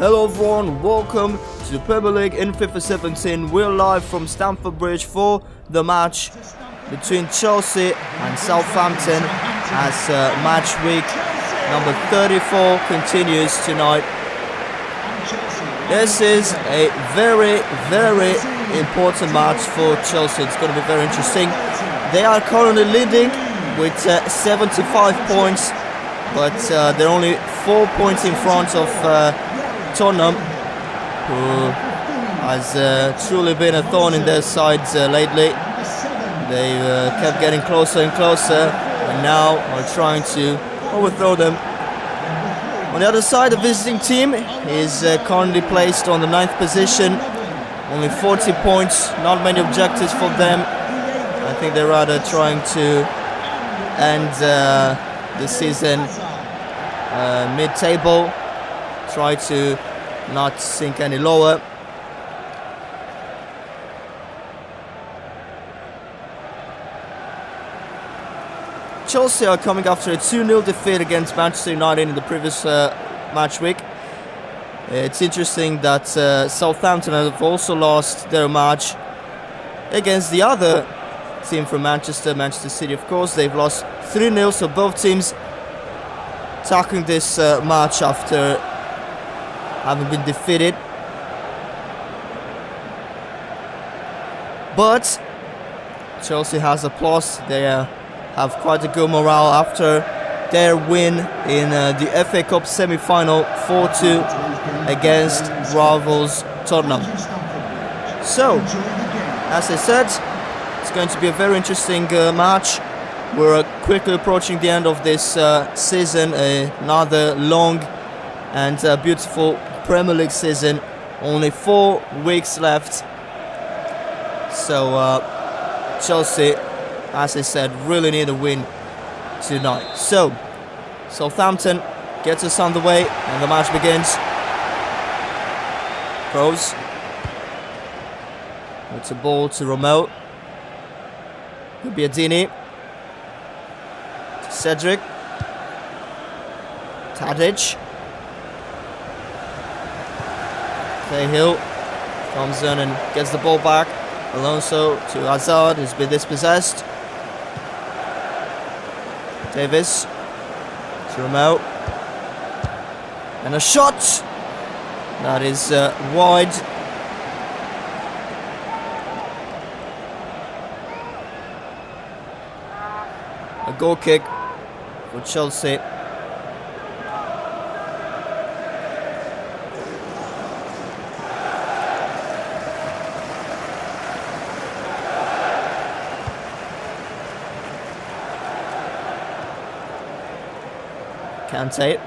Hello everyone, welcome to the Premier League in FIFA 17. We're live from Stamford Bridge for the match between Chelsea and Southampton as match week number 34 continues tonight. This is a very important match for Chelsea. It's going to be very interesting. They are currently leading with 75 points, but they're only 4 points in front of Tottenham, who has truly been a thorn in their sides lately. They kept getting closer and closer, and now are trying to overthrow them. On the other side, the visiting team is currently placed on the 9th position. Only 40 points, not many objectives for them. I think they're rather trying to end the season mid-table. Try to not sink any lower. Chelsea are coming after a 2-0 defeat against Manchester United in the previous match week. It's interesting that Southampton have also lost their match against the other team from Manchester City, of course. They've lost 3-0, so both teams tackling this match after having been defeated. But Chelsea has a plus. They have quite a good morale after their win in the FA Cup semi-final 4-2 against rivals Tottenham. So, as I said, it's going to be a very interesting match. We're quickly approaching the end of this season, another long and beautiful Premier League season. Only 4 weeks left. So Chelsea, as I said, really need a win tonight. So Southampton gets us on the way and the match begins. Throws. It's a ball to Romeo. Biadini. Cedric. Tadic. Cahill comes in and gets the ball back. Alonso to Hazard, who's been dispossessed. Davis to Romeo. And a shot that is wide. A goal kick for Chelsea. Kante.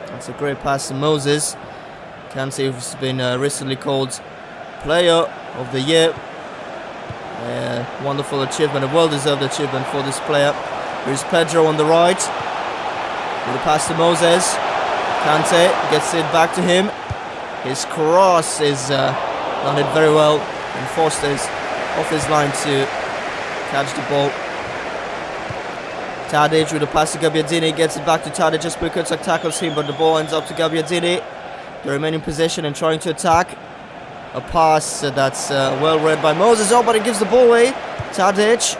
That's a great pass to Moses. Kante, who's been recently called Player of the Year. Wonderful achievement, a well-deserved achievement for this player. Here's Pedro on the right. With a pass to Moses. Kante gets it back to him. His cross is done it very well. And Foster's off his line to catch the ball. Tadic with a pass to Gabbiadini, gets it back to Tadic, just quicker tackles him, but the ball ends up to Gabbiadini. The remaining possession and trying to attack. A pass that's well read by Moses. Oh, but he gives the ball away. Tadic.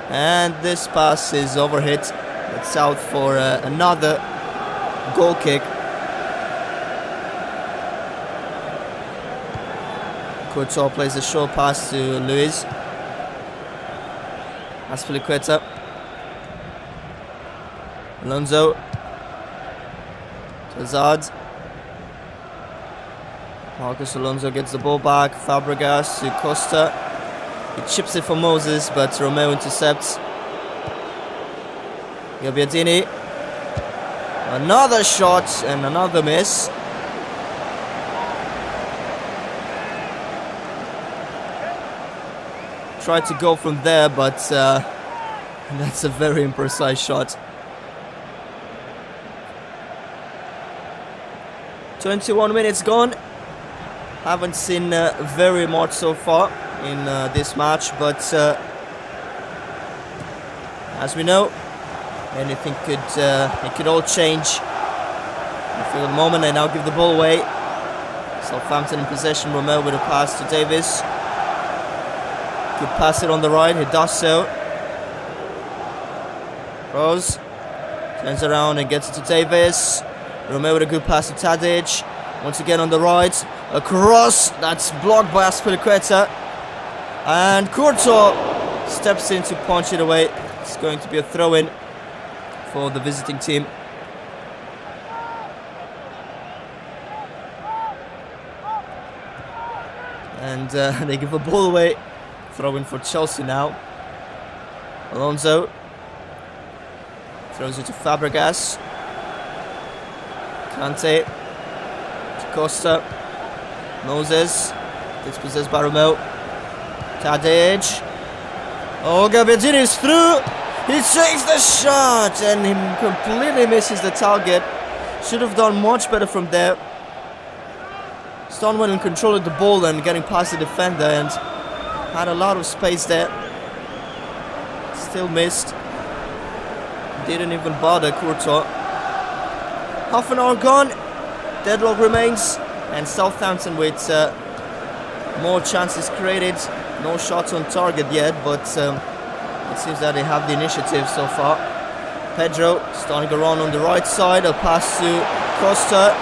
And this pass is overhit. It's out for another goal kick. Courtois plays a short pass to Luis. Azpilicueta. Alonso. Hazard. Marcus Alonso gets the ball back. Fabregas to Costa. He chips it for Moses, but Romeo intercepts. Gabbiadini. Another shot and another miss. Tried to go from there, but that's a very imprecise shot. 21 minutes gone. Haven't seen very much so far in this match, but as we know, anything could all change For the moment, they now give the ball away. Southampton in possession. Romeo with a pass to Davis. Could pass it on the right. He does so. Rose turns around and gets it to Davis. Romeo with a good pass to Tadic. Once again on the right. A cross that's blocked by Aspilicueta. And Courtois steps in to punch it away. It's going to be a throw-in for the visiting team. And they give a ball away. Throw-in for Chelsea now. Alonso throws it to Fabregas. Kante to Costa. Moses. Dispossessed by Romeo. Tadic. Oh, Gabbiadini is through. He takes the shot and he completely misses the target. Should have done much better from there. Stonewall in control of the ball and getting past the defender and had a lot of space there. Still missed. Didn't even bother Courtois. Half an hour gone. Deadlock remains. And Southampton with more chances created. No shots on target yet, but it seems that they have the initiative so far. Pedro starting around on the right side. A pass to Costa.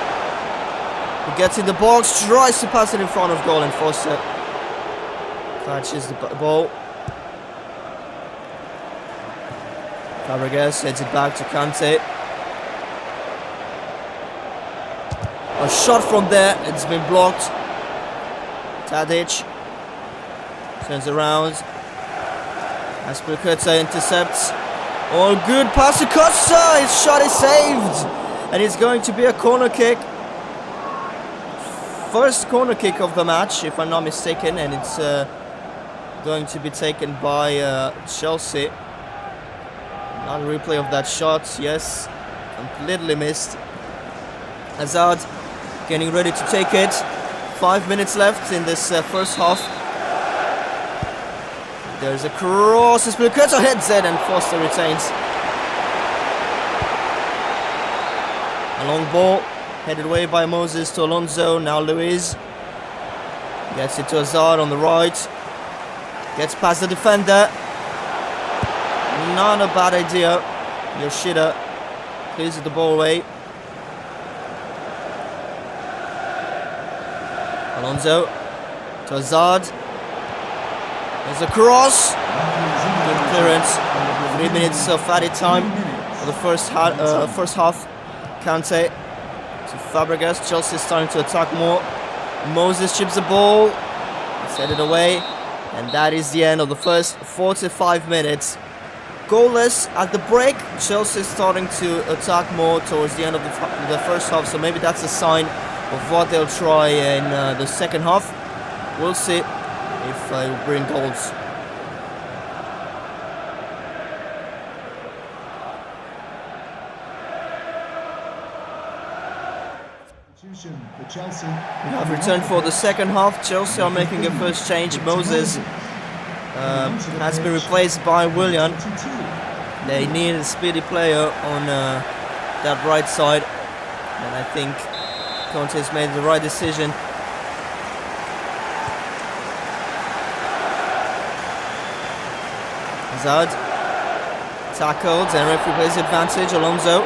Who gets in the box, tries to pass it in front of goal, and Foster catches the ball. Fabregas heads it back to Kante. A shot from there, it's been blocked. Tadic turns around. Aspilicueta intercepts. Oh, good pass to Costa. His shot is saved, and it's going to be a corner kick. First corner kick of the match, if I'm not mistaken, and it's going to be taken by Chelsea. Another replay of that shot. Yes, completely missed. Hazard getting ready to take it. 5 minutes left in this first half. There's a cross. Aspilicueta heads it and Foster retains. A long ball headed away by Moses to Alonso. Now Luiz gets it to Hazard on the right. Gets past the defender. Not a bad idea. Yoshida clears the ball away. Alonso to Hazard. There's a cross. Good clearance. 3 minutes of added time for the first half. Kante to Fabregas. Chelsea starting to attack more. Moses chips the ball. He's headed away. And that is the end of the first 45 minutes. Goalless at the break. Chelsea starting to attack more towards the end of the first half. So maybe that's a sign of what they'll try in the second half. We'll see if they bring goals. We have returned for the second half. Chelsea are making a first change. Moses has been replaced by Willian. They need a speedy player on that right side, and I think Conte has made the right decision. Hazard tackled and referee plays advantage. Alonso.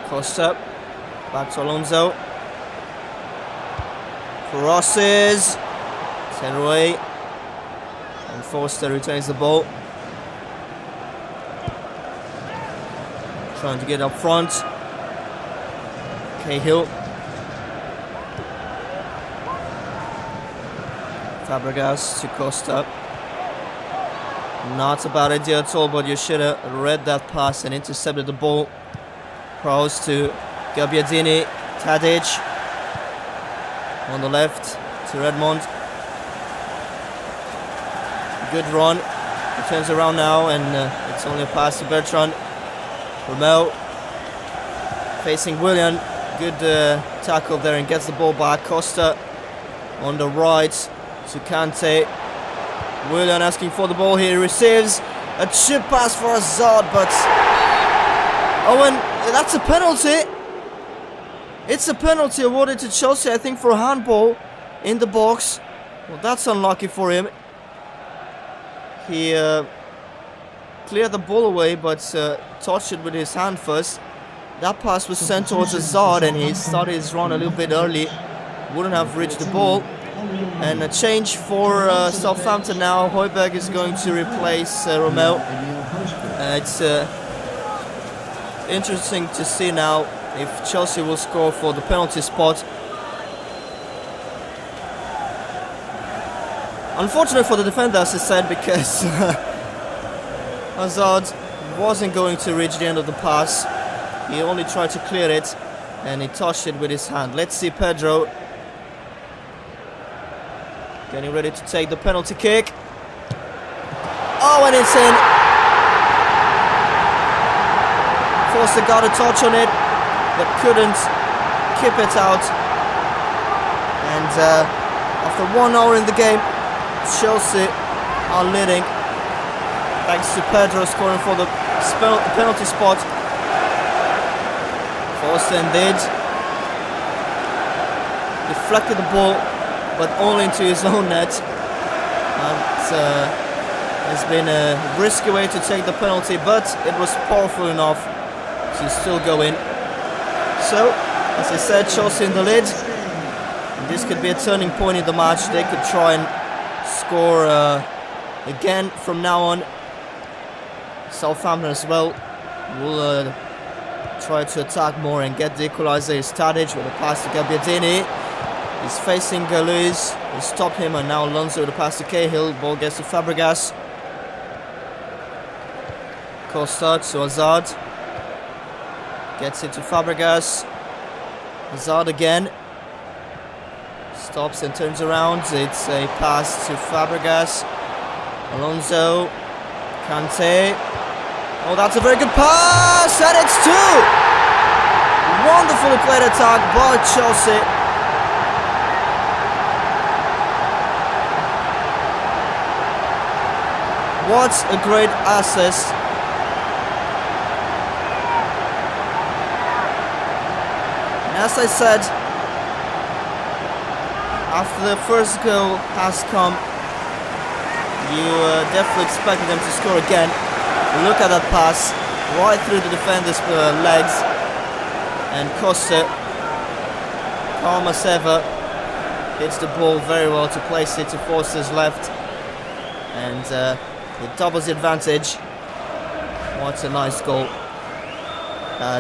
Costa back to Alonso. Crosses. Sent away. And Foster retains the ball. Trying to get up front. Cahill. Fabregas to Costa. Not a bad idea at all, but you should have read that pass and intercepted the ball. Cross to Gabbiadini. Tadic on the left to Redmond. Good run. He turns around now and it's only a pass to Bertrand. Romeo facing Willian. Good tackle there and gets the ball back. Costa on the right to Kante. Willian asking for the ball here. He receives a chip pass for Hazard, but Oh, and that's a penalty. It's a penalty awarded to Chelsea, I think, for a handball in the box. Well, that's unlucky for him. He cleared the ball away, but touched it with his hand first. That pass was sent towards Hazard, and he started his run a little bit early. Wouldn't have reached the ball. And a change for Southampton now. Højbjerg is going to replace Romeu. It's interesting to see now if Chelsea will score for the penalty spot. Unfortunate for the defender, as I said, because Hazard wasn't going to reach the end of the pass. He only tried to clear it, and he touched it with his hand. Let's see Pedro getting ready to take the penalty kick. Oh, and it's in. Forced the guard to touch on it, but couldn't keep it out. And after 1 hour in the game, Chelsea are leading thanks to Pedro scoring for the penalty spot. Forster did. Deflected the ball, but only into his own net. It's been a risky way to take the penalty, but it was powerful enough to still go in. So, as I said, Chelsea in the lead. And this could be a turning point in the match. They could try and score again from now on. Southampton as well will try to attack more and get the equaliser. Tadic with a pass to Gabbiadini. He's facing Luis. He stopped him, and now Alonso with a pass to Cahill. Ball gets to Fabregas. Costa to Hazard. Gets it to Fabregas. Hazard again. Stops and turns around. It's a pass to Fabregas. Alonso. Kante. Oh, that's a very good pass, and it's 2! Wonderfully played attack by Chelsea. What a great assist. And as I said, after the first goal has come, you definitely expected them to score again. Look at that pass, right through the defender's legs. And Costa, calm as ever, hits the ball very well to place it to Forster's left. And it doubles the advantage. What a nice goal.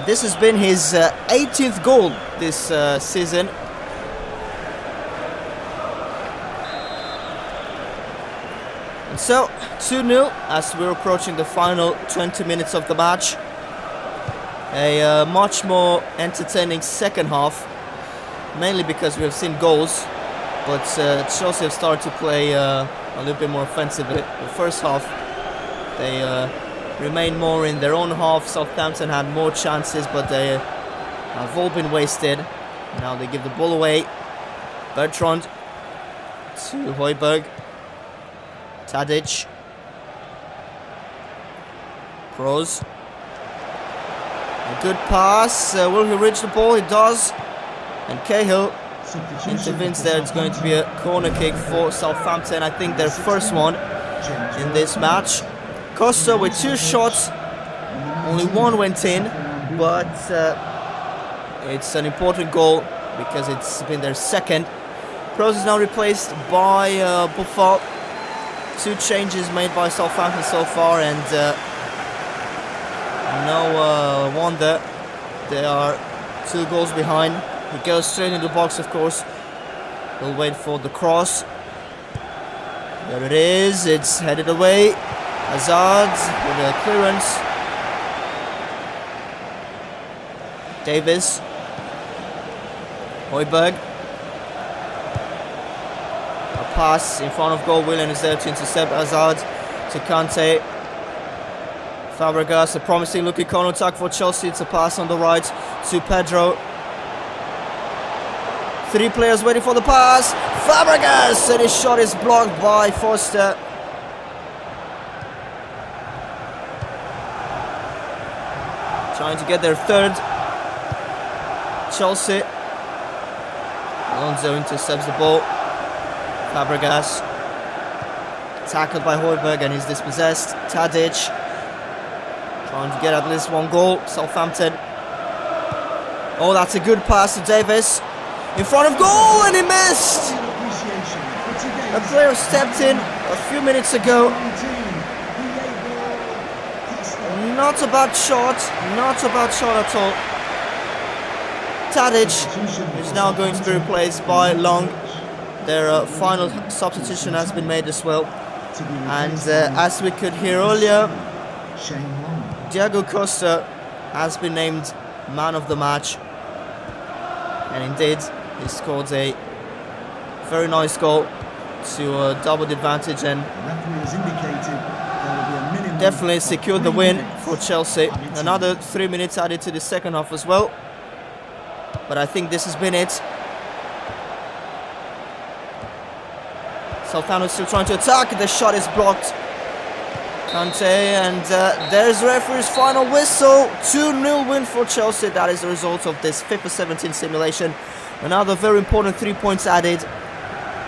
This has been his 18th goal this season. And so, 2-0 as we're approaching the final 20 minutes of the match. A much more entertaining second half, mainly because we have seen goals, but Chelsea have started to play a little bit more offensively. The first half, they remained more in their own half. Southampton had more chances, but they have all been wasted. Now they give the ball away. Bertrand to Højbjerg. Tadic. Kroos. A good pass. Will he reach the ball? He does. And Cahill intervenes there. It's going to be a corner kick for Southampton. I think their first one in this match. Costa with 2 shots. Only 1 went in. But it's an important goal because it's been their second. Kroos is now replaced by Buffon. 2 changes made by Southampton so far, and no wonder they are 2 goals behind. He goes straight into the box, of course. He'll wait for the cross. There it is. It's headed away. Hazard with a clearance. Davis. Højbjerg. A pass in front of goal. Willian is there to intercept Hazard to Kante. Fabregas, a promising looking corner attack for Chelsea. It's a pass on the right to Pedro. 3 players waiting for the pass. Fabregas, and his shot is blocked by Forster. trying to get their third. Chelsea. Alonso intercepts the ball. Fabregas. Tackled by Højbjerg and he's dispossessed. Tadic. Trying to get at least one goal. Southampton. Oh, that's a good pass to Davis. In front of goal and he missed! A player stepped in a few minutes ago. Not a bad shot. Not a bad shot at all. Tadic is now going to be replaced by Long. Their final substitution has been made as well. And as we could hear earlier, Diego Costa has been named man of the match. And indeed, he scored a very nice goal to double the advantage and definitely secured the win for Chelsea. Another 3 minutes added to the second half as well. But I think this has been it. Southampton still trying to attack. The shot is blocked. Kante, and there's the referee's final whistle. 2-0 win for Chelsea. That is the result of this FIFA 17 simulation. Another very important 3 points added.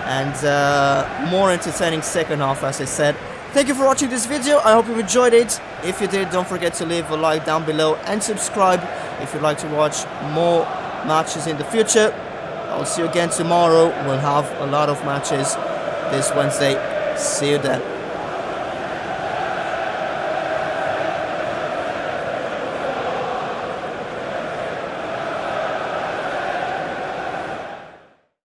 And more entertaining second half, as I said. Thank you for watching this video. I hope you enjoyed it. If you did, don't forget to leave a like down below and subscribe if you'd like to watch more matches in the future. I'll see you again tomorrow. We'll have a lot of matches this Wednesday. See you then.